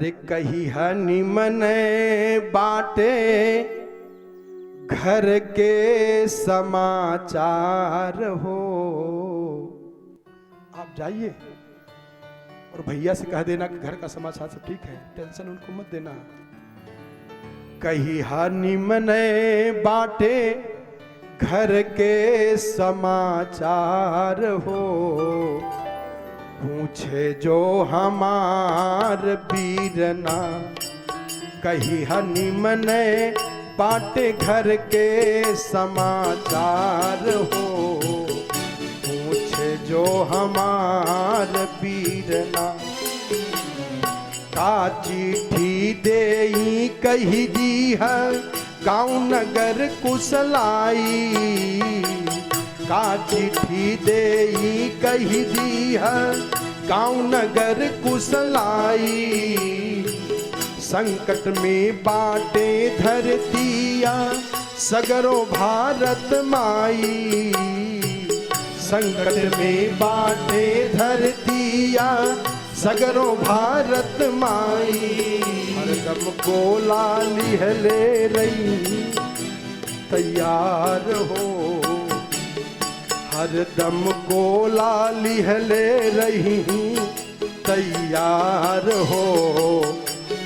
अरे कही हनी मने बाटे घर के समाचार हो। आप जाइए और भैया से कह देना कि घर का समाचार सब ठीक है, टेंशन उनको मत देना। कही हनी मने बाटे घर के समाचार हो, पूछे जो हमार बीरना। कही हनी मने बाटे घर के समाचार हो, पूछे जो हमार बीरना। का चिट्ठी देई कही दी है गाँव नगर कुशलाई। का चिट्ठी देई कही दी है गाँव नगर कुशलाई। संकट में बाटे धरतिया सगरो भारत माई। संकट में बाटे धरतिया सगरो भारत माई। हरदम गोला लिहले रही तैयार हो। हरदम गोला लिहले रही तैयार हो,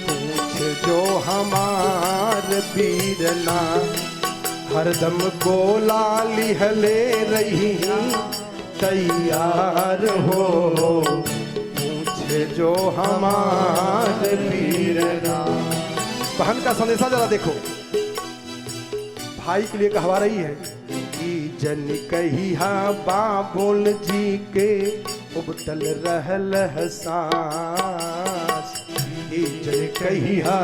पूछ जो हमार बीरना। हरदम गोला लिहले रही तैयार हो, पूछ जो हमार बीरना। बहन का संदेशा जरा देखो, भाई के लिए कहवा रही है कि जन कहिया बाबुल जी के उबटल रहल सांस। जन कहिया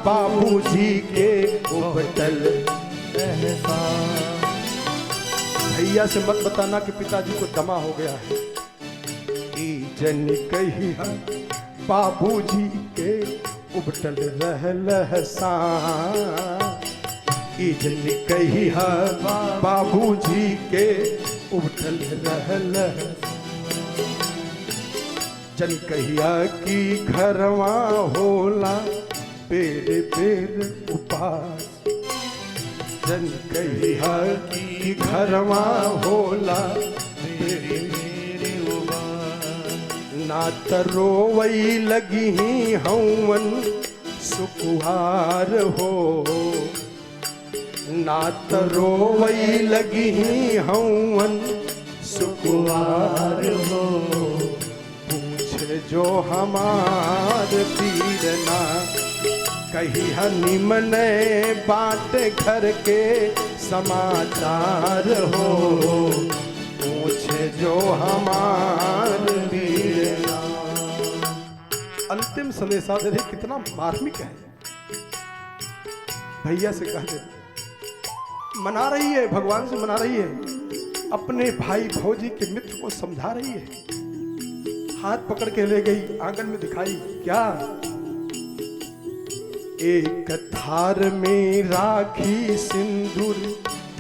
बाबू जी के उबटल सांस। भैया से मत बताना कि पिताजी को दमा हो गया है। जन कहिया बाबू जी के उबटल रहल सांस। जन कहिया बाबू जी के उबटल रहल। जन कहिया की घरवा होला पेरे पेर उपास। जन कहिया की घरवा होला पेरे पेर उपास। ना तरोवई लगी हवन सुकुहार हो। ना तरोवई लगी हवन सुकुहार हो, पूछ जो हमार बीरना। कही हनी मने बाट घर के समाचार हो, पूछ जो हमार बीरना। अंतिम संदेशा दे कितना मार्मिक है। भैया से कह दे, मना रही है, भगवान से मना रही है, अपने भाई भौजी के मित्र को समझा रही है। हाथ पकड़ के ले गई, आंगन में दिखाई क्या? एक थार में राखी सिंदूर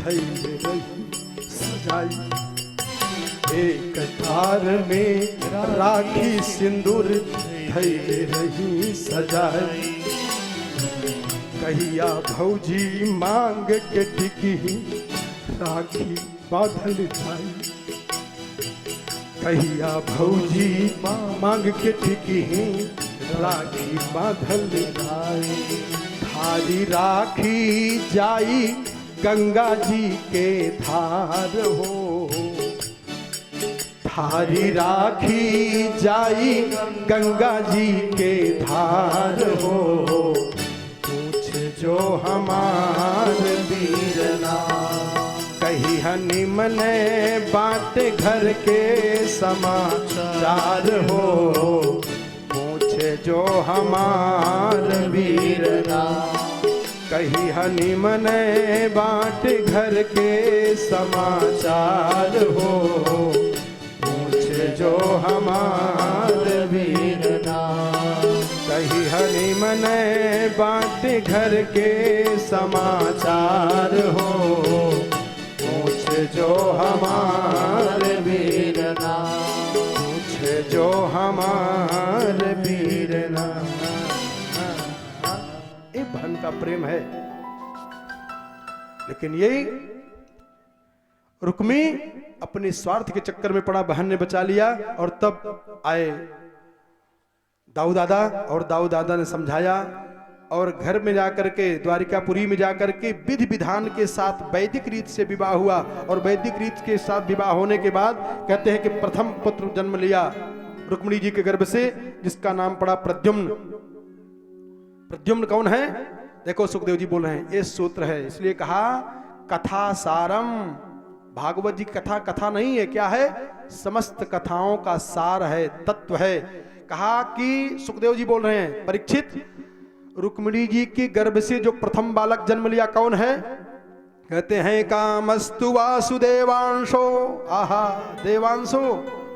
थैले रही सजाई। एक थार में राखी सिंदूर थैले रही सजाई। कहिया भौजी मांग के टिकी राखी बांधल जाई। कहिया भौजी मांग के टिकी राखी बांधल जाई। थारी राखी जाई गंगा जी के धार हो। थारी राखी जाई गंगा जी के धार हो, जो हमार बीरना। कही हनी मने बाट घर के समाचार हो, पूछे जो हमार बीरना। कही हनी मने बाट घर के समाचार हो, पूछे जो हमार बीरना। कही हनी मने बाट घर के समाचार हो, पूछ जो हमार बीरना। पूछ जो हमार बीरना। ऐसा प्रेम है। लेकिन यही रुक्मी अपने स्वार्थ के चक्कर में पड़ा, बहन ने बचा लिया। और तब आए दाऊ दादा, और दाऊ दादा ने समझाया, और घर में जाकर के द्वारिकापुरी में जाकर के विधि विधान के साथ वैदिक रीत से विवाह हुआ। और वैदिक रीत के साथ विवाह होने के बाद कहते हैं कि प्रथम पुत्र जन्म लिया रुक्मिणी जी के गर्भ से, जिसका नाम पड़ा प्रद्युम्न। प्रद्युम्न कौन है? देखो सुखदेव जी बोल रहे हैं, ये सूत्र है, इसलिए कहा कथा सारम। भागवत जी कथा कथा नहीं है, क्या है? समस्त कथाओं का सार है, तत्व है। कहा कि सुखदेव जी बोल रहे हैं, परीक्षित रुक्मिणी जी के गर्भ से जो प्रथम बालक जन्म लिया कौन है? कहते हैं कामस्तु वासुदेवांशो। आहा, देवांशो,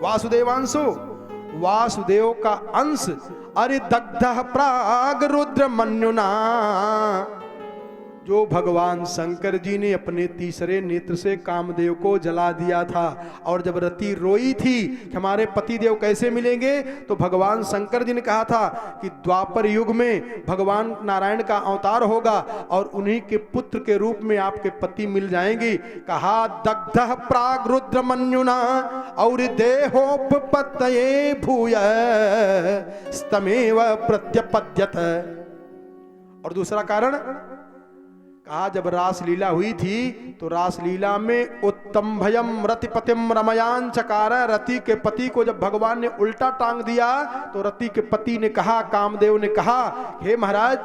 वासुदेवांशो, वासुदेव का अंश। अरे दग्ध प्राग रुद्र मन्युना, जो भगवान शंकर जी ने अपने तीसरे नेत्र से कामदेव को जला दिया था। और जब रति रोई थी कि हमारे पतिदेव कैसे मिलेंगे, तो भगवान शंकर जी ने कहा था कि द्वापर युग में भगवान नारायण का अवतार होगा और उन्हीं के पुत्र के रूप में आपके पति मिल जाएंगे। कहा दग्ध प्राग रुद्र मन्युना और देहोपपत्तये भूय स्तमेव प्रत्यपद्यत। और दूसरा कारण कहा, जब रासलीला हुई थी तो रासलीला में उत्तम भयम रतिपतिम रमयान चकार। रति के पति को जब भगवान ने उल्टा टांग दिया तो रति के पति ने कहा, कामदेव ने कहा, हे महाराज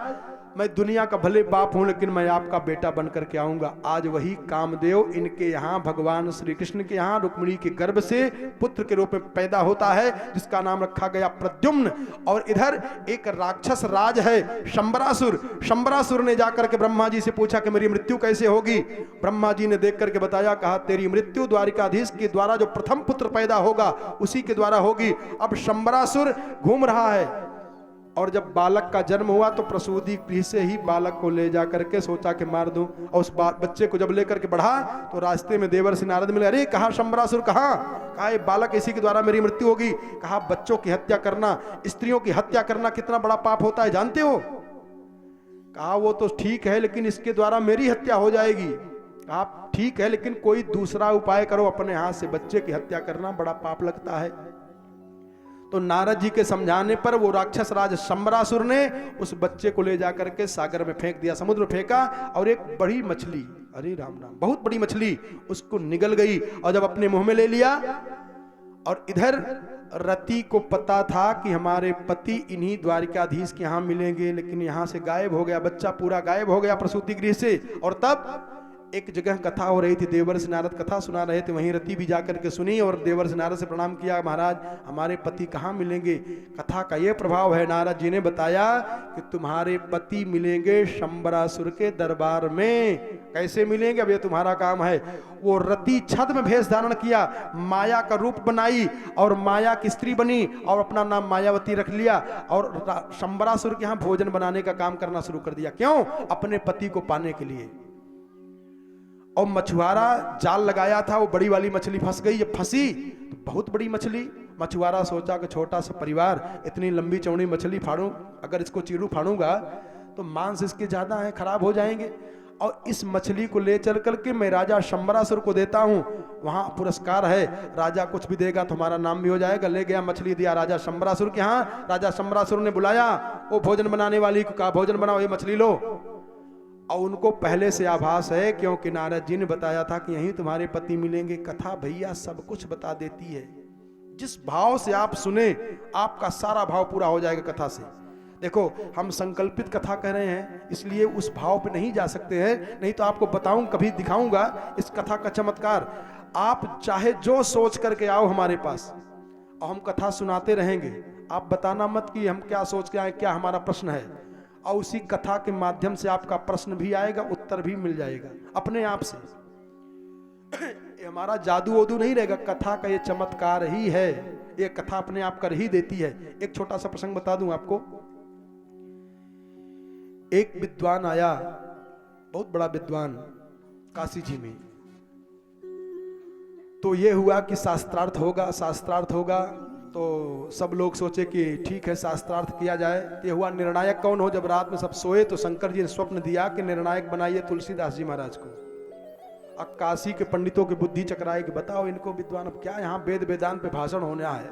मैं दुनिया का भले बाप हूं लेकिन मैं आपका बेटा बन करके आऊंगा। आज वही कामदेव इनके यहाँ भगवान श्री कृष्ण के यहाँ रुक्मिणी के गर्भ से पुत्र के रूप में पैदा होता है, जिसका नाम रखा गया प्रद्युम्न। और इधर एक राक्षस राज है शंबरासुर। शंबरासुर ने जाकर के ब्रह्मा जी से पूछा कि मेरी मृत्यु कैसे होगी? ब्रह्मा जी ने देख करके बताया, कहा तेरी मृत्यु द्वारिकाधीश के द्वारा जो प्रथम पुत्र पैदा होगा उसी के द्वारा होगी। अब शंबरासुर घूम रहा है, और जब बालक का जन्म हुआ तो प्रसूति गृह से ही बालक को ले जाकर के सोचा कि मार दूं। और उस बच्चे को जब लेकर के बढ़ा तो रास्ते में देवर्षि नारद मिले। अरे कहा शंबरासुर, कहा ये बालक इसी के द्वारा मेरी मृत्यु होगी। कहा बच्चों की हत्या करना, स्त्रियों की हत्या करना कितना बड़ा पाप होता है जानते हो? कहा वो तो ठीक है लेकिन इसके द्वारा मेरी हत्या हो जाएगी। कहा ठीक है लेकिन कोई दूसरा उपाय करो, अपने हाथ से बच्चे की हत्या करना बड़ा पाप लगता है। तो नारद जी के समझाने पर वो राक्षस राज शंबरासुर ने उस बच्चे को ले जाकर के सागर में फेंक दिया, समुद्र में फेंका। और एक बड़ी मछली, अरे राम राम, बहुत बड़ी मछली उसको निगल गई और जब अपने मुंह में ले लिया। और इधर रति को पता था कि हमारे पति इन्हीं द्वारिकाधीश के यहाँ मिलेंगे, लेकिन यहाँ से गायब हो गया, बच्चा पूरा गायब हो गया प्रसूति गृह से। और तब एक जगह कथा हो रही थी, देवर्षि नारद कथा सुना रहे थे, वहीं रति भी जाकर के सुनी और देवर्षि नारद से प्रणाम किया, महाराज हमारे पति कहाँ मिलेंगे? कथा का ये प्रभाव है, नारद जी ने बताया कि तुम्हारे पति मिलेंगे शंबरासुर के दरबार में। कैसे मिलेंगे? अब ये तुम्हारा काम है। वो रति छद्म भेष धारण किया, माया का रूप बनाई और माया की स्त्री बनी और अपना नाम मायावती रख लिया और शंबरासुर के यहाँ भोजन बनाने का काम करना शुरू कर दिया। क्यों? अपने पति को पाने के लिए। और मछुआरा जाल लगाया था, वो बड़ी वाली मछली फंस गई। जब फंसी तो बहुत बड़ी मछली, मछुआरा सोचा कि छोटा सा परिवार, इतनी लंबी चौड़ी मछली फाड़ूं, अगर इसको चीरू फाड़ूंगा तो मांस इसके ज्यादा है, खराब हो जाएंगे। और इस मछली को ले चल करके मैं राजा शंबरासुर को देता हूं, वहां पुरस्कार है, राजा कुछ भी देगा तो हमारा नाम भी हो जाएगा। ले गया, मछली दिया राजा शंबरासुर के यहाँ। राजा शंबरासुर ने बुलाया वो भोजन बनाने वाली को, कहा भोजन बनाओ, ये मछली लो। और उनको पहले से आभास है, क्योंकि नारद जी ने बताया था कि यहीं तुम्हारे पति मिलेंगे। कथा भैया सब कुछ बता देती है, जिस भाव से आप सुने आपका सारा भाव पूरा हो जाएगा कथा से। देखो हम संकल्पित कथा कह रहे हैं इसलिए उस भाव पे नहीं जा सकते हैं, नहीं तो आपको बताऊं, कभी दिखाऊंगा इस कथा का चमत्कार। आप चाहे जो सोच करके आओ हमारे पास और हम कथा सुनाते रहेंगे, आप बताना मत कि हम क्या सोच के आए, क्या हमारा प्रश्न है। और उसी कथा के माध्यम से आपका प्रश्न भी आएगा, उत्तर भी मिल जाएगा अपने आप से। ये हमारा जादू वोदू नहीं रहेगा, कथा का ये चमत्कार ही है, ये कथा अपने आप कर ही देती है। एक छोटा सा प्रसंग बता दूं आपको। एक विद्वान आया, बहुत बड़ा विद्वान, काशी जी में। तो ये हुआ कि शास्त्रार्थ होगा, शास्त्रार्थ होगा। तो सब लोग सोचे कि ठीक है शास्त्रार्थ किया जाए। ये हुआ निर्णायक कौन हो। जब रात में सब सोए तो शंकर जी ने स्वप्न दिया कि निर्णायक बनाइए तुलसीदास जी महाराज को। अब काशी के पंडितों की बुद्धि चकराए कि बताओ इनको विद्वान, अब क्या यहाँ वेद वेदांत पे भाषण होने है,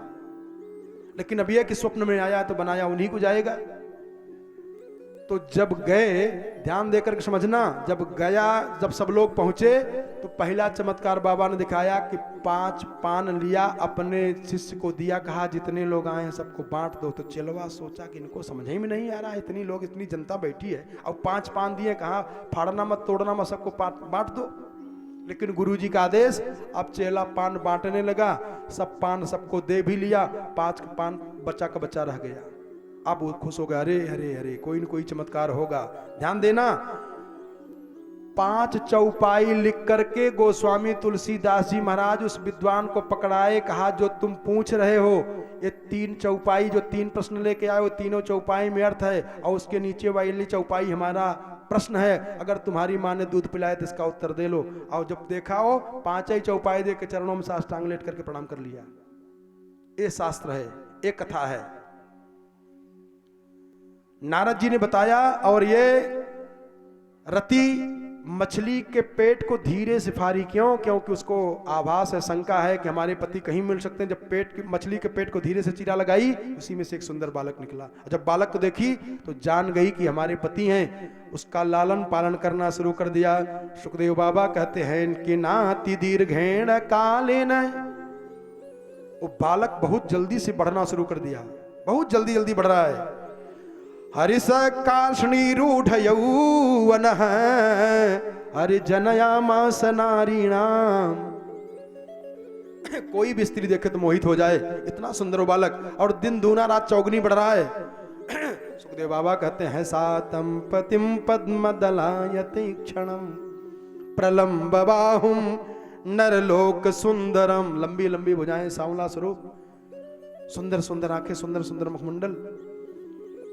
लेकिन अब यह कि स्वप्न में आया तो बनाया उन्हीं को जाएगा। तो जब गए, ध्यान देकर के समझना, जब सब लोग पहुंचे तो पहला चमत्कार बाबा ने दिखाया कि 5 पान लिया, अपने शिष्य को दिया, कहा जितने लोग आए हैं सबको बांट दो। तो चेलवा सोचा कि इनको समझ ही में नहीं आ रहा, इतनी लोग इतनी जनता बैठी है, अब 5 पान दिए, कहा फाड़ना मत तोड़ना मत, सबको बांट दो। लेकिन गुरुजी का आदेश, अब चेला पान बांटने लगा, सब पान सबको दे भी लिया, 5 पान बच्चा का बच्चा रह गया। अब वो खुश हो गया, अरे अरे अरे कोई न कोई चमत्कार होगा। ध्यान देना, 5 चौपाई लिख करके गोस्वामी तुलसीदास जी महाराज उस विद्वान को पकड़ाए, कहा जो तुम पूछ रहे हो ये 3 चौपाई, जो 3 प्रश्न लेके आए वो तीनों चौपाई में अर्थ है, और उसके नीचे वाली चौपाई हमारा प्रश्न है, अगर तुम्हारी माँ ने दूध पिलाया तो इसका उत्तर दे लो। और जब देखा हो 5 ही चौपाई दे के चरणों में साष्टांग लेट करके प्रणाम कर लिया। ये शास्त्र है, एक कथा है, नारद जी ने बताया। और ये रति मछली के पेट को धीरे से फाड़ी, क्यों? क्योंकि उसको आभास है, शंका है कि हमारे पति कहीं मिल सकते हैं। जब मछली के पेट को धीरे से चीरा लगाई, उसी में से एक सुंदर बालक निकला। जब बालक को देखी तो जान गई कि हमारे पति हैं। उसका लालन पालन करना शुरू कर दिया। सुखदेव बाबा कहते हैं कि नाति दीर्घेण कालेन, वो बालक बहुत जल्दी से बढ़ना शुरू कर दिया, बहुत जल्दी जल्दी बढ़ रहा है। हरिश कार्षणी रूढ़ यौवन हरि जनयामास नारीणाम। कोई भी स्त्री देखे तो मोहित हो जाए, इतना सुंदर वो बालक, और दिन दूना रात चौगनी बढ़ रहा है। सुखदेव बाबा कहते हैं सातम पतिम पद्मदलायते क्षणम प्रलंब बाहुम नरलोक सुंदरम। लंबी लंबी भुजाएं, सांवला स्वरूप, सुंदर सुंदर आंखें, सुंदर सुंदर मुखमंडल।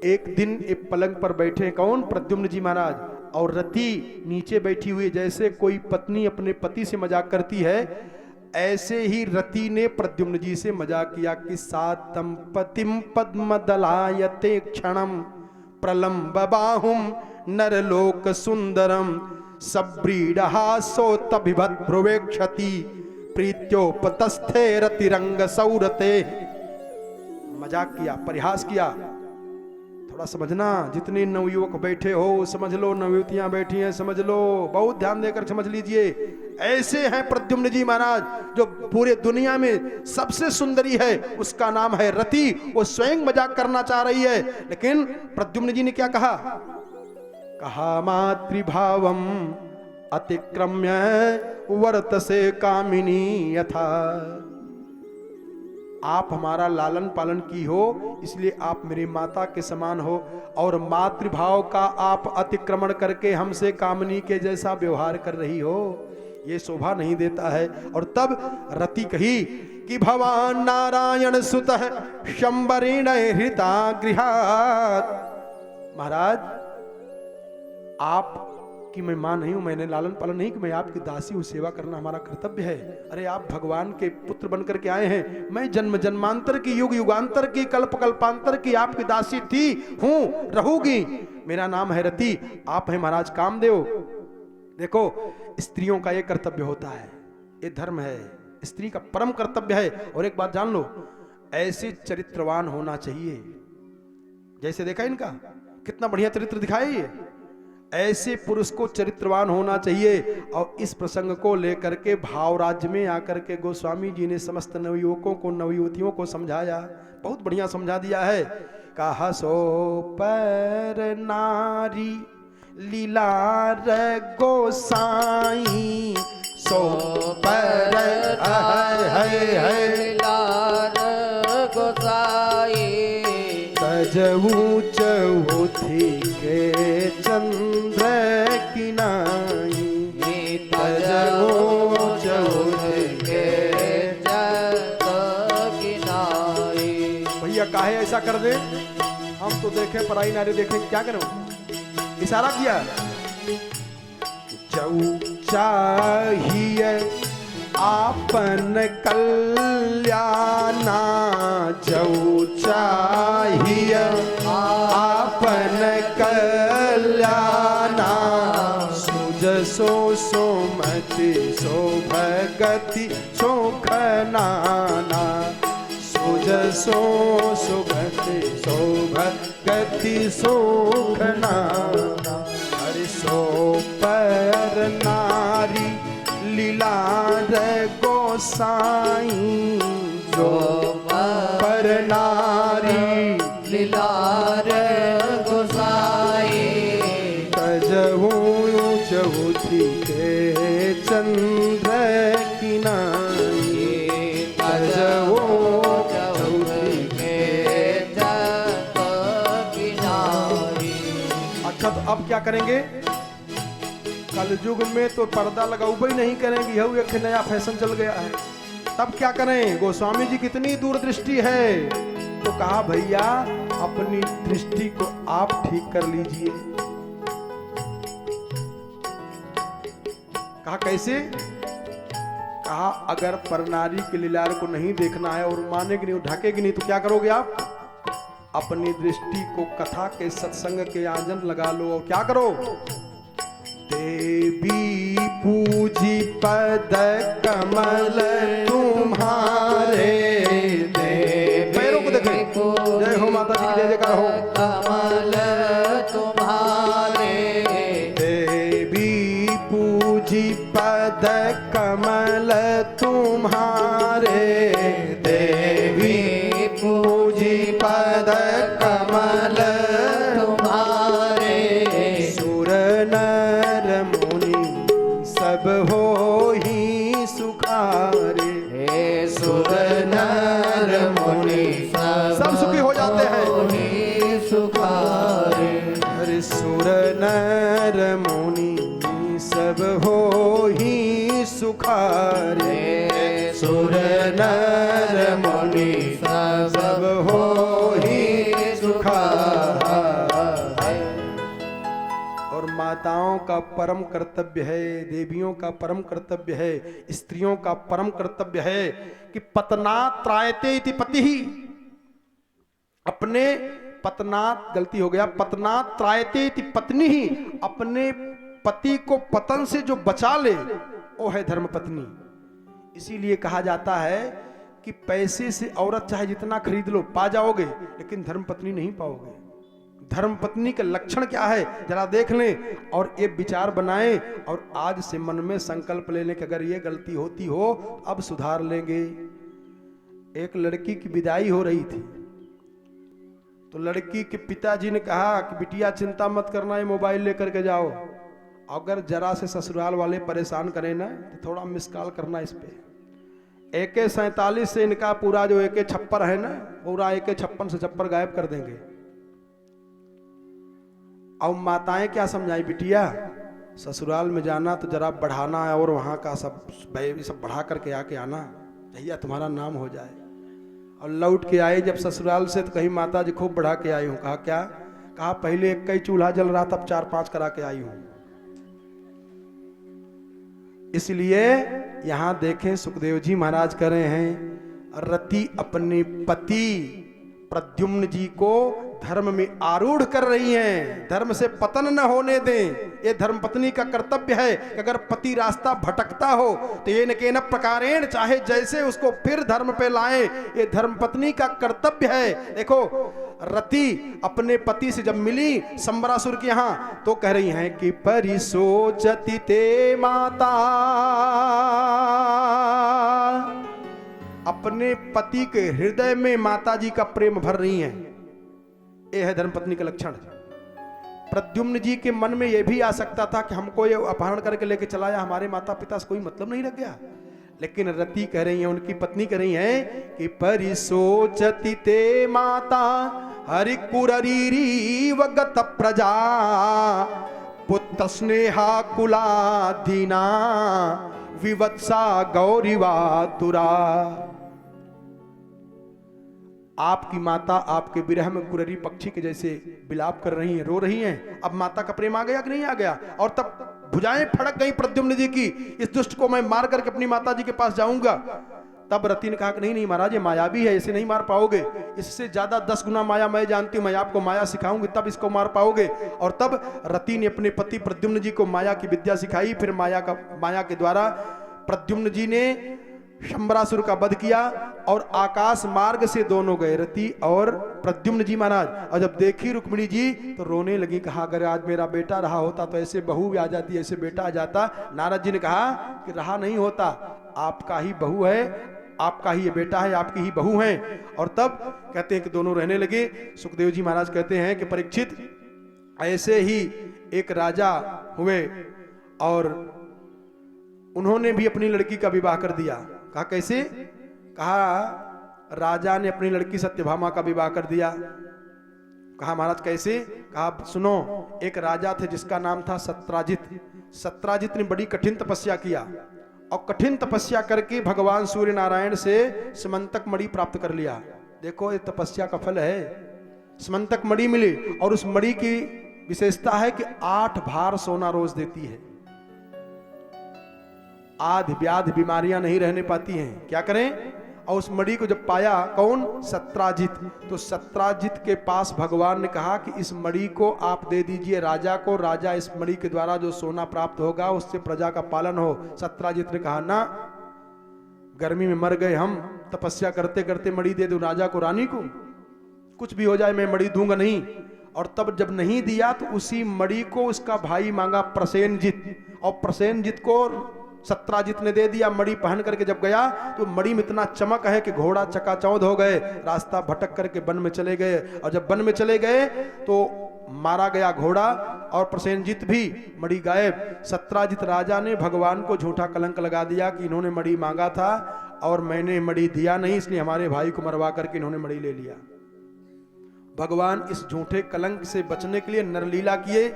एक दिन एक पलंग पर बैठे, कौन? प्रद्युम्न जी महाराज, और रति नीचे बैठी हुई। जैसे कोई पत्नी अपने पति से मजाक करती है, ऐसे ही रति ने प्रद्युम्न जी से मजाक किया कि सातम पतिम पद्मदलायते क्षणम प्रलंब बाहुम नरलोक सुंदरम सब्रीडहासोतभिभत भ्रुवेक्षति प्रीत्योपतस्थे रतिरंग सौरते। मजाक किया, परिहास किया। थोड़ा समझना, जितने नवयुवक बैठे हो समझ लो, नवयुवतियां बैठी हैं समझ लो, बहुत ध्यान देकर समझ लीजिए। ऐसे हैं प्रद्युम्न जी महाराज, जो पूरे दुनिया में सबसे सुंदरी है, उसका नाम है रति। वो स्वयं मजाक करना चाह रही है, लेकिन प्रद्युम्न जी ने क्या कहा? कहा मातृभावम अतिक्रम्य वर्तसे कामिनी यथा। आप हमारा लालन पालन की हो, इसलिए आप मेरी माता के समान हो, और मातृभाव का आप अतिक्रमण करके हमसे कामनी के जैसा व्यवहार कर रही हो, ये शोभा नहीं देता है। और तब रति कही कि भवान नारायण सुतः शंबरेण हृता गृहात्। महाराज, आप कि मैं मां नहीं हूं, मैंने लालन पालन नहीं कि मैं आपकी दासी हूं, सेवा करना हमारा कर्तव्य है। अरे आप भगवान के पुत्र बनकर के आए हैं, मैं जन्म जन्मांतर की, युग युगांतर की, कल्प कल्पांतर की आपकी दासी थी, हूं, रहूंगी। मेरा नाम है रति, आप हैं महाराज कामदेव। देखो, स्त्रियों का ये कर्तव्य होता है, ये धर्म है, स्त्री का परम कर्तव्य है। और एक बात जान लो, ऐसे चरित्रवान होना चाहिए। जैसे देखा इनका कितना बढ़िया चरित्र दिखाया, ये ऐसे पुरुष को चरित्रवान होना चाहिए। और इस प्रसंग को लेकर के भाव राज्य में आकर के गोस्वामी जी ने समस्त नवयुवकों को, नवयुवतियों को समझाया, बहुत बढ़िया समझा दिया है। कहा सो पर नारी लीलार गोसाई, सो पर लीलार गोसाई, तजऊ चौथी के चंद्र की नाई, तजऊ चौथी के चंद्र की नाई। भैया काहे ऐसा कर दे, हम तो देखे पराई नारी देखे, क्या करें? इशारा किया। चौ चाहिए आपन कल्याणा जऊ चाहिए, आपन कल्याणा सुजसो सोमति सो भगति सोखनाना, सुजसो सुगति सो भगति सोखनाना। हरि सो पर नारी लीलार गोसाई, जो पर नारी लीलार गोसाई, तजहू चौथी के चंद्र की नाई, तजहू चौथी के चंद्र की नाई। अच्छा तो अब क्या करेंगे? कलयुग में तो पर्दा लगाऊ ही नहीं करेंगे, यह एक नया फैशन चल गया है। तब क्या करें? गोस्वामी जी कितनी दूरदृष्टि है। तो कहा भैया अपनी दृष्टि को आप ठीक कर लीजिए। कहा कैसे? कहा अगर परनारी के लीलार को नहीं देखना है और मानेगी नहीं, ढकेगी नहीं, तो क्या करोगे आप? अपनी दृष्टि को कथा के सत्संग के आंजन लगा लो और क्या करो? देवी पूजी पद कमल तुम्हारे, पैरों को देखें। जय हो माता जी की जय जयकार हो। कमल तुम्हारे, देवी पूजी पद कमल तुम्हारे, देवी पूजी पद कमल तुम्हारे, सुर नर मुनि सब हो ही सुखारे, हे सुर नर मुनि सब सुखी हो जाते हैं। ही सुखारे, हरि सुर नर मुनि सब हो ही सुखारे, सुर नर मुनि सब हो ही सुखारे। और माताओं का परम कर्तव्य है, देवियों का परम कर्तव्य है, स्त्रियों का परम कर्तव्य है कि पत्नात् त्रायते इति पतिः, अपने पत्नात्, गलती हो गया, पत्नात् त्रायते इति पत्नी ही, अपने पति को पतन से जो बचा ले वो है धर्म पत्नी। इसीलिए कहा जाता है कि पैसे से औरत चाहे जितना खरीद लो पा जाओगे, लेकिन धर्म पत्नी नहीं पाओगे। धर्म पत्नी का लक्षण क्या है जरा देख लें और ये विचार बनाएं और आज से मन में संकल्प ले लें कि अगर ये गलती होती हो अब सुधार लेंगे। एक लड़की की विदाई हो रही थी तो लड़की के पिताजी ने कहा कि बिटिया चिंता मत करना, ये मोबाइल लेकर के जाओ, अगर जरा से ससुराल वाले परेशान करें ना तो थोड़ा मिस कॉल करना इस पे। AK-47 से इनका पूरा जो AK-56 है ना, पूरा AK-56 से छप्पर गायब कर देंगे। अब माताएं क्या समझाई, बिटिया ससुराल में जाना तो जरा बढ़ाना है और वहां का सब बढ़ा करके आके आना, भैया तुम्हारा नाम हो जाए। और लौट के आए जब ससुराल से तो कहीं माता जी खूब बढ़ा के आई हूँ। कहा क्या? कहा पहले एक ही चूल्हा जल रहा था, अब 4-5 करा के आई हूँ। इसलिए यहां देखें सुखदेव जी महाराज कह रहे हैं, रति अपने पति प्रद्युम्न जी को धर्म में आरूढ़ कर रही हैं, धर्म से पतन न होने दें। ये धर्म पत्नी का कर्तव्य है कि अगर पति रास्ता भटकता हो तो ये न के न प्रकारेण चाहे जैसे उसको फिर धर्म पे लाएं, ये धर्म पत्नी का कर्तव्य है। देखो रति अपने पति से जब मिली संबरासुर के यहां तो कह रही हैं कि परिसोचति ते माता, अपने पति के हृदय में माता जी का प्रेम भर रही हैं। यह है धर्मपत्नी का लक्षण। प्रद्युम्न जी के मन में यह भी आ सकता था कि हमको ये अपहरण करके लेके चला या हमारे माता पिता से कोई मतलब नहीं रख गया, लेकिन रति कह रही है, उनकी पत्नी कह रही है कि परिसोचति ते माता हरि कुररीरी वगत प्रजा पुत्र स्नेहा कुलाधीना विवत्सा गौरीवातुरा। आपकी माता आपके विरह में कुररी पक्षी के जैसे विलाप कर रही हैं, रो रही हैं। अब माता का प्रेम आ गया कि नहीं आ गया? और तब भुजाएं फड़क गई प्रद्युम्न जी की, इस दुष्ट को मैं मार करके अपनी माता जी के पास जाऊंगा। तब रति ने कहा कि नहीं नहीं महाराज, ये मायावी है, इसे नहीं मार पाओगे, इससे ज्यादा 10 गुना माया मैं जानती हूं, मैं आपको माया सिखाऊंगी तब इसको मार पाओगे। और तब रति ने अपने पति प्रद्युम्न जी को माया की विद्या सिखाई। फिर माया के द्वारा प्रद्युम्न जी ने शंबरासुर का वध किया और आकाश मार्ग से दोनों गए, रति और प्रद्युम्न जी महाराज। और जब देखी रुक्मिणी जी तो रोने लगी, कहा अगर आज मेरा बेटा रहा होता तो ऐसे बहू भी आ जाती, ऐसे बेटा आ जाता। नारद जी ने कहा कि रहा नहीं होता, आपका ही बहू है, आपका ही ये बेटा है, आपकी ही बहू है। और तब कहते हैं कि दोनों रहने लगे। सुखदेव जी महाराज कहते हैं कि परीक्षित, ऐसे ही एक राजा हुए और उन्होंने भी अपनी लड़की का विवाह कर दिया। कहा कैसे? कहा राजा ने अपनी लड़की सत्यभामा का विवाह कर दिया। कहा महाराज कैसे? कहा सुनो, एक राजा थे जिसका नाम था सत्राजित। सत्राजित ने बड़ी कठिन तपस्या किया और कठिन तपस्या करके भगवान सूर्य नारायण से समंतक मणि प्राप्त कर लिया। देखो ये तपस्या का फल है, समंतक मणि मिली। और उस मणि की विशेषता है कि 8 भार सोना रोज देती है। आदि व्याधि बीमारियां नहीं रहने पाती हैं। क्या करें? और उस मणि को जब पाया, कौन? सत्राजित। तो सत्राजित के पास भगवान ने कहा कि इस मणि को आप दे दीजिए राजा को, राजा इस मणि के द्वारा जो सोना प्राप्त होगा उससे प्रजा का पालन हो। सत्राजित ने कहा ना, गर्मी में मर गए हम, तपस्या करते करते मणि दे दूं राजा को, रानी को, कुछ भी हो जाए मैं मणि दूंगा नहीं। और तब जब नहीं दिया तो उसी मणि को उसका भाई मांगा प्रसेनजित, और प्रसेनजित को सत्राजित ने दे दिया। मणि पहन करके जब गया तो मणि में इतना चमक है कि घोड़ा चकाचौंध हो गए, रास्ता भटक करके वन में चले गए। और जब वन में चले गए तो मारा गया घोड़ा और प्रसेनजित भी, मणि गायब। सत्राजित राजा ने भगवान को झूठा कलंक लगा दिया कि इन्होंने मणि मांगा था और मैंने मणि दिया नहीं, इसलिए हमारे भाई को मरवा करके इन्होंने मणि ले लिया। भगवान इस झूठे कलंक से बचने के लिए नरलीला किए,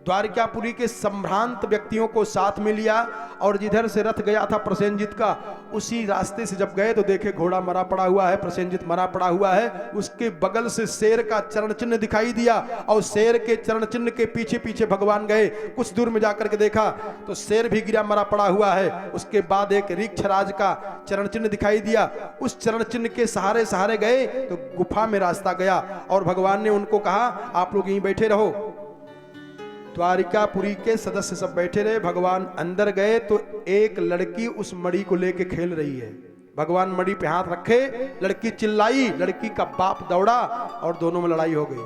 द्वारकापुरी के संभ्रांत व्यक्तियों को साथ में लिया और जिधर से रथ गया था प्रसेनजित का, उसी रास्ते से जब गए तो देखे घोड़ा मरा पड़ा हुआ है, प्रसेनजित मरा पड़ा हुआ है। उसके बगल से शेर का चरण चिन्ह दिखाई दिया और शेर के चरण चिन्ह के पीछे पीछे भगवान गए। कुछ दूर में जाकर के देखा तो शेर भी गिरा मरा पड़ा हुआ है। उसके बाद एक रीक्षराज का चरण चिन्ह दिखाई दिया, उस चरण चिन्ह के सहारे सहारे गए तो गुफा में रास्ता गया और भगवान ने उनको कहा आप लोग यहीं बैठे रहो। द्वारिकापुरी के सदस्य सब बैठे रहे। भगवान अंदर गए तो एक लड़की उस मणि को लेके खेल रही है। भगवान मणि पे हाथ रखे, लड़की चिल्लाई, लड़की का बाप दौड़ा और दोनों में लड़ाई हो गई।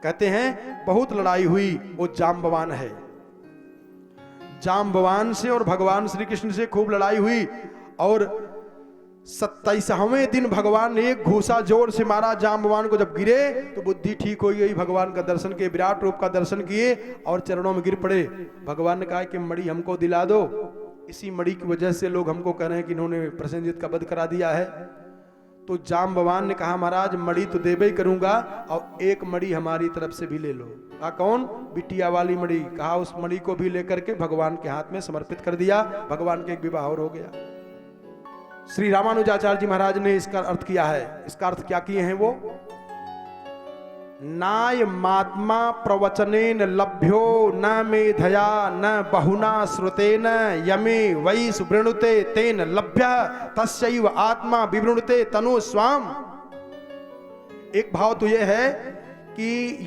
कहते हैं बहुत लड़ाई हुई। वो जाम्बवान है, जाम्बवान से और भगवान श्री कृष्ण से खूब लड़ाई हुई। और 27वें दिन भगवान ने एक घूसा जोर से मारा जाम्बवान को। जब गिरे तो बुद्धि ठीक हो गई, भगवान का दर्शन किए, विराट रूप का दर्शन किए और चरणों में गिर पड़े। भगवान ने कहा कि मणि हमको दिला दो, इसी मणि की वजह से लोग हमको कह रहे हैं कि इन्होंने प्रसेनजित का वध करा दिया है। तो जाम्बवान ने कहा महाराज मणि तो देवे ही करूंगा और एक मणि हमारी तरफ से भी ले लो। कहा कौन? बिटिया वाली मणि। कहा उस मणि को भी लेकर के भगवान के हाथ में समर्पित कर दिया। भगवान के एक विवाह और हो गया। श्री रामानुजाचार्य जी महाराज ने इसका अर्थ किया है। इसका अर्थ क्या किए हैं वो? नाय मात्मा प्रवचनेन लभ्यो न मेधया न बहुना श्रुतेन यमे वै सुवृणुते तेन लभ्य तस्यैव आत्मा विवृणुते तनु स्वाम। एक भाव तो ये है कि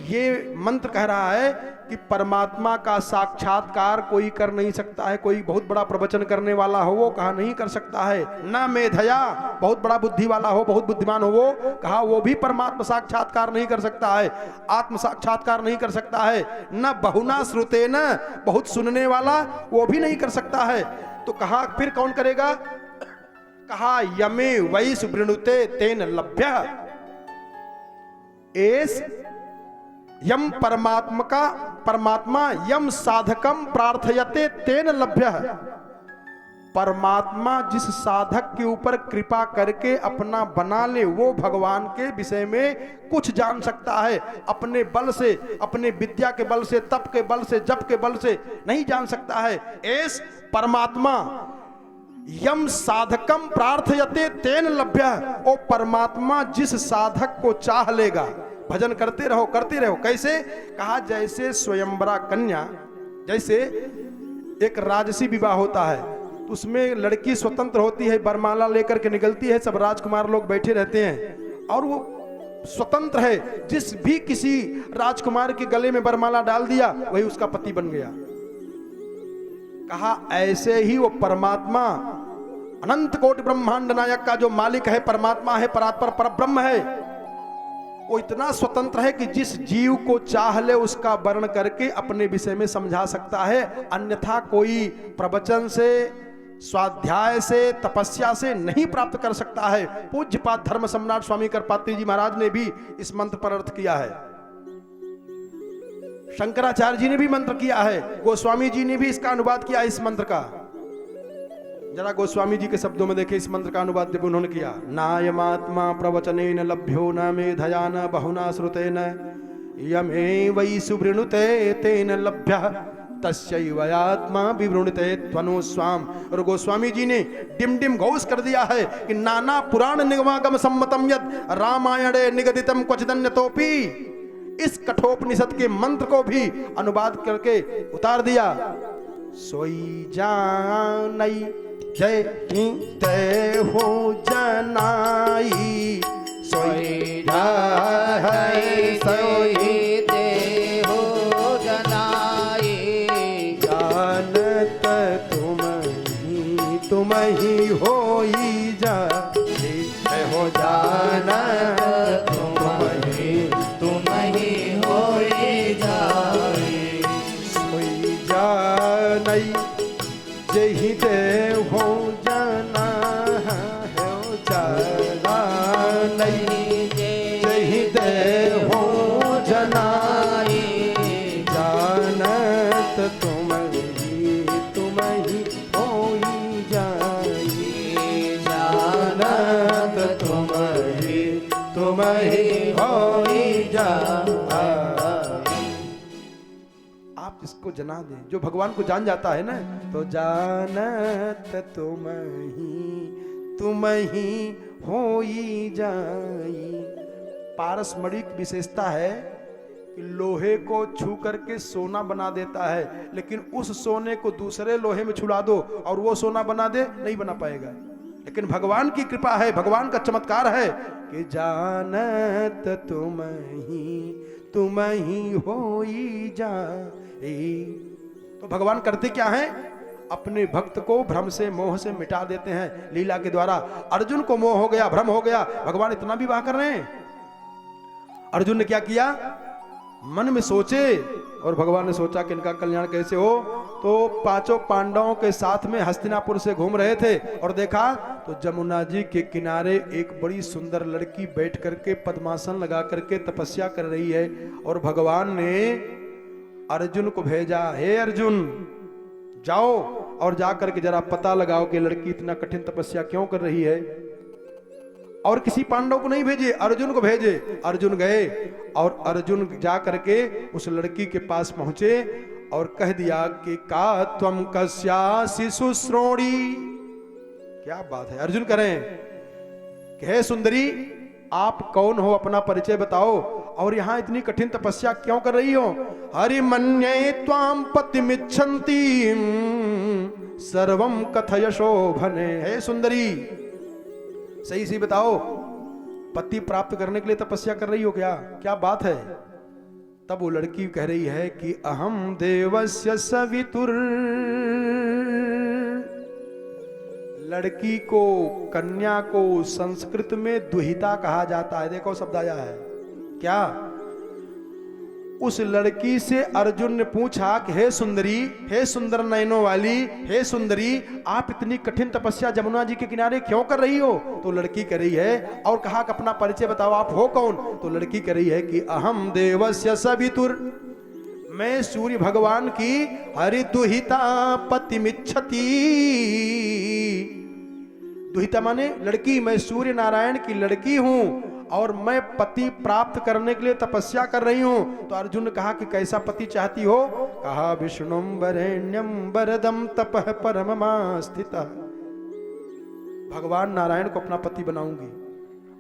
ये मंत्र कह रहा है कि परमात्मा का साक्षात्कार कोई कर नहीं सकता है। कोई बहुत बड़ा प्रवचन करने वाला हो वो कहा नहीं कर सकता है। ना मेधया, बहुत बड़ा बुद्धि वाला हो, बहुत बुद्धिमान हो वो, कहा वो भी परमात्मा साक्षात्कार नहीं कर सकता है, आत्म साक्षात्कार नहीं कर सकता है। न बहुना श्रुते, न बहुत सुनने वाला वो भी नहीं कर सकता है। तो कहा फिर कौन करेगा? कहा यमे वै सुवृणुते तेन लभ्य। एस यम परमात्मा यम साधकम प्रार्थयते तेन लभ्य। परमात्मा जिस साधक के ऊपर कृपा करके अपना बना ले वो भगवान के विषय में कुछ जान सकता है। अपने बल से, अपने विद्या के बल से, तप के बल से, जप के बल से नहीं जान सकता है। एस परमात्मा यम साधकम प्रार्थयते तेन लभ्य। ओ परमात्मा जिस साधक को चाह लेगा, भजन करते रहो करते रहो। कैसे? कहा जैसे स्वयंवरा कन्या जैसे एक राजसी विवाह होता है तो उसमें लड़की स्वतंत्र होती है, बरमाला लेकर के निकलती है, सब राजकुमार लोग बैठे रहते हैं और वो स्वतंत्र है, जिस भी किसी राजकुमार के गले में बरमाला डाल दिया वही उसका पति बन गया। कहा ऐसे ही वो परमात्मा अनंत कोटि ब्रह्मांड नायक का जो मालिक है, परमात्मा है, परात्पर परब्रह्म है, वो इतना स्वतंत्र है कि जिस जीव को चाह ले उसका वर्ण करके अपने विषय में समझा सकता है, अन्यथा कोई प्रवचन से, स्वाध्याय से, तपस्या से नहीं प्राप्त कर सकता है। पूज्यपाद धर्म सम्राट स्वामी करपात्री जी महाराज ने भी इस मंत्र पर अर्थ किया है, शंकराचार्य जी ने भी मंत्र किया है, गोस्वामी जी ने भी इसका अनुवाद किया इस मंत्र का। जरा गोस्वामी जी के शब्दों में देखें, इस मंत्र का अनुवाद जब उन्होंने किया, नायमात्मा प्रवचनेन लभ्यो न मेधया न बहुना श्रुतेन यमे वै सुवृणुते तेन लभ्यः तस्यैव आत्मा विवृणुते त्वनु स्वाम। और गोस्वामी जी ने डिम डिम घोष कर दिया है कि नाना पुराण निगमागम सम्मतम यद रामायणे निगदितम क्वचिदन्यतोपि, इस कठोपनिषद के मंत्र को भी अनुवाद करके उतार दिया। सोई जानई जय ते हो जनाई, सोई है सोई ते हो जनाई, जानत तुम ही होई जा हो जानत तुम ही होई जाई, सोई जानई जही देव हो जाना हो जानई, जही देव हो जनाई, जानत तुम ही होई जाई, जानत तुम ही होई जाई। आप जिसको जना दे, जो भगवान को जान जाता है ना, तो जानत तुम ही होई जाई। पारस मणि की विशेषता है कि लोहे को छू करके सोना बना देता है, लेकिन उस सोने को दूसरे लोहे में छुड़ा दो और वो सोना बना दे, नहीं बना पाएगा। लेकिन भगवान की कृपा है, भगवान का चमत्कार है कि जानत तुम ही होई जाई। तो भगवान करते क्या हैं, अपने भक्त को भ्रम से, मोह से मिटा देते हैं लीला के द्वारा। अर्जुन को मोह हो गया, भ्रम हो गया, भगवान इतना विवाह कर रहे हैं। अर्जुन ने क्या किया, मन में सोचे, और भगवान ने सोचा कि इनका कल्याण कैसे हो। तो पांचों पांडवों के साथ में हस्तिनापुर से घूम रहे थे और देखा तो जमुना जी के किनारे एक बड़ी सुंदर लड़की बैठ करके पद्मासन लगा करके तपस्या कर रही है। और भगवान ने अर्जुन को भेजा, हे अर्जुन जाओ और जा करके जरा पता लगाओ कि लड़की इतना कठिन तपस्या क्यों कर रही है। और किसी पांडव को नहीं भेजे, अर्जुन को भेजे। अर्जुन गए और अर्जुन जा करके उस लड़की के पास पहुंचे और कह दिया कि का त्वम कस्यासि सुश्रोणी। क्या बात है, अर्जुन करें कि हे सुंदरी आप कौन हो, अपना परिचय बताओ, और यहां इतनी कठिन तपस्या क्यों कर रही हो। हरि मन्ये त्वाम पतिमिच्छन्ति सर्वम कथय शोभने। हे सुंदरी सही सी बताओ, पति प्राप्त करने के लिए तपस्या कर रही हो क्या, क्या बात है। तब वो लड़की कह रही है कि अहम देवस्य सवितुर। लड़की को, कन्या को संस्कृत में दुहिता कहा जाता है। देखो शब्द आया है क्या। उस लड़की से अर्जुन ने पूछा कि हे सुंदरी, हे सुंदर नयनों वाली, हे सुंदरी आप इतनी कठिन तपस्या जमुना जी के किनारे क्यों कर रही हो। तो लड़की कर रही है, और कहा कि अपना परिचय बताओ, आप हो कौन। तो लड़की कर रही है कि अहम देवस्य सवितुर, मैं सूर्य भगवान की हरिदुहिता पतिमिच्छति। दुहिता माने लड़की, मैं सूर्य नारायण की लड़की हूं और मैं पति प्राप्त करने के लिए तपस्या कर रही हूं। तो अर्जुन ने कहा कि कैसा पति चाहती हो। कहा विष्णुम वरेण्यम वरदम तपः परममा स्थितः। भगवान नारायण को अपना पति बनाऊंगी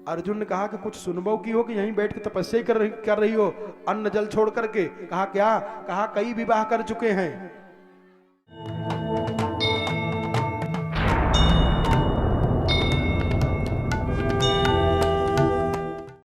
अर्जुन ने कहा कि कुछ सुनबो की हो कि यहीं बैठ के तपस्या कर रही हो, अन्न जल छोड़ करके? कहा क्या? कहा कई विवाह कर चुके हैं,